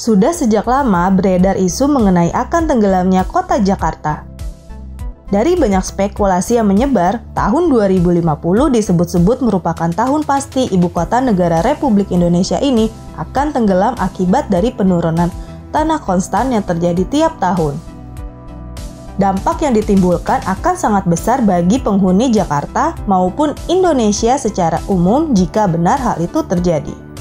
Sudah sejak lama beredar isu mengenai akan tenggelamnya kota Jakarta. Dari banyak spekulasi yang menyebar, tahun 2050 disebut-sebut merupakan tahun pasti ibu kota negara Republik Indonesia ini akan tenggelam akibat dari penurunan tanah konstan yang terjadi tiap tahun. Dampak yang ditimbulkan akan sangat besar bagi penghuni Jakarta maupun Indonesia secara umum jika benar hal itu terjadi.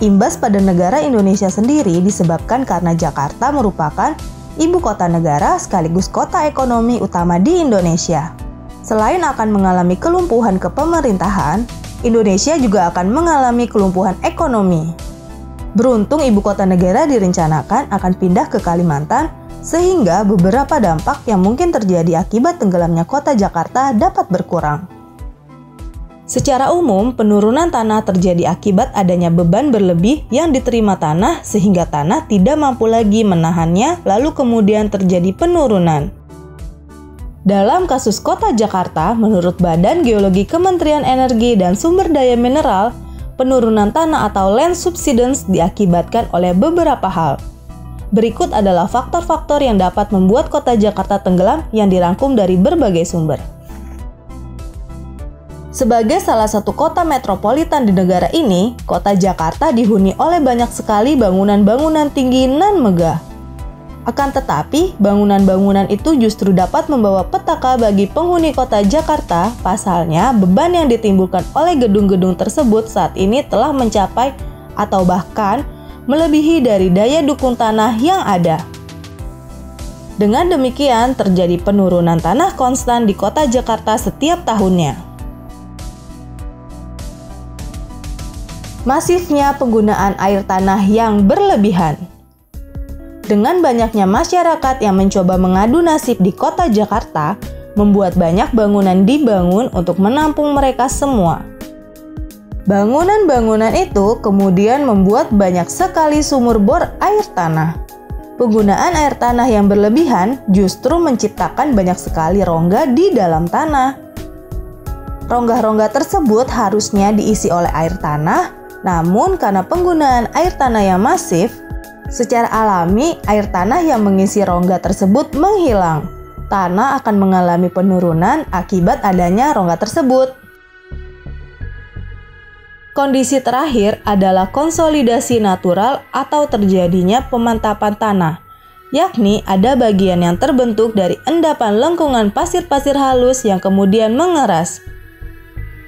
Imbas pada negara Indonesia sendiri disebabkan karena Jakarta merupakan ibu kota negara sekaligus kota ekonomi utama di Indonesia. Selain akan mengalami kelumpuhan kepemerintahan, Indonesia juga akan mengalami kelumpuhan ekonomi. Beruntung ibu kota negara direncanakan akan pindah ke Kalimantan, sehingga beberapa dampak yang mungkin terjadi akibat tenggelamnya kota Jakarta dapat berkurang. Secara umum, penurunan tanah terjadi akibat adanya beban berlebih yang diterima tanah sehingga tanah tidak mampu lagi menahannya, lalu kemudian terjadi penurunan. Dalam kasus kota Jakarta, menurut Badan Geologi Kementerian Energi dan Sumber Daya Mineral, penurunan tanah atau land subsidence diakibatkan oleh beberapa hal. Berikut adalah faktor-faktor yang dapat membuat kota Jakarta tenggelam yang dirangkum dari berbagai sumber. Sebagai salah satu kota metropolitan di negara ini, kota Jakarta dihuni oleh banyak sekali bangunan-bangunan tinggi nan megah. Akan tetapi, bangunan-bangunan itu justru dapat membawa petaka bagi penghuni kota Jakarta. Pasalnya, beban yang ditimbulkan oleh gedung-gedung tersebut saat ini telah mencapai atau bahkan melebihi dari daya dukung tanah yang ada. Dengan demikian, terjadi penurunan tanah konstan di kota Jakarta setiap tahunnya. Masifnya penggunaan air tanah yang berlebihan. Dengan banyaknya masyarakat yang mencoba mengadu nasib di kota Jakarta, membuat banyak bangunan dibangun untuk menampung mereka semua. Bangunan-bangunan itu kemudian membuat banyak sekali sumur bor air tanah. Penggunaan air tanah yang berlebihan justru menciptakan banyak sekali rongga di dalam tanah. Rongga-rongga tersebut harusnya diisi oleh air tanah, namun karena penggunaan air tanah yang masif, secara alami air tanah yang mengisi rongga tersebut menghilang. Tanah akan mengalami penurunan akibat adanya rongga tersebut. Kondisi terakhir adalah konsolidasi natural atau terjadinya pemantapan tanah, yakni ada bagian yang terbentuk dari endapan lengkungan pasir-pasir halus yang kemudian mengeras.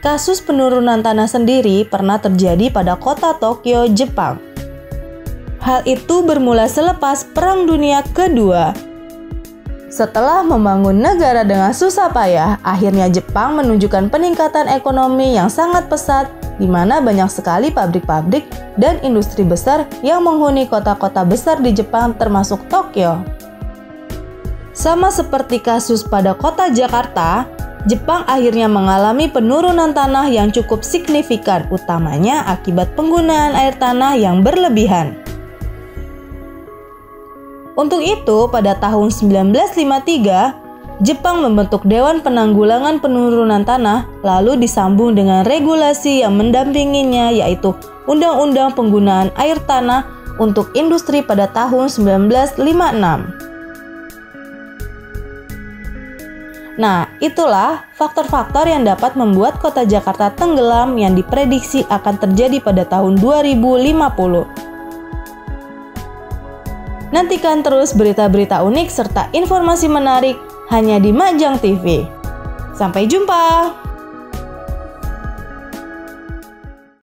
Kasus penurunan tanah sendiri pernah terjadi pada kota Tokyo, Jepang. Hal itu bermula selepas Perang Dunia Kedua. Setelah membangun negara dengan susah payah, akhirnya Jepang menunjukkan peningkatan ekonomi yang sangat pesat, di mana banyak sekali pabrik-pabrik dan industri besar yang menghuni kota-kota besar di Jepang termasuk Tokyo. Sama seperti kasus pada kota Jakarta, Jepang akhirnya mengalami penurunan tanah yang cukup signifikan, utamanya akibat penggunaan air tanah yang berlebihan. Untuk itu, pada tahun 1953, Jepang membentuk Dewan Penanggulangan Penurunan Tanah, lalu disambung dengan regulasi yang mendampinginya, yaitu Undang-Undang Penggunaan Air Tanah untuk Industri pada tahun 1956. Nah, itulah faktor-faktor yang dapat membuat kota Jakarta tenggelam yang diprediksi akan terjadi pada tahun 2050. Nantikan terus berita-berita unik serta informasi menarik hanya di Majang TV. Sampai jumpa!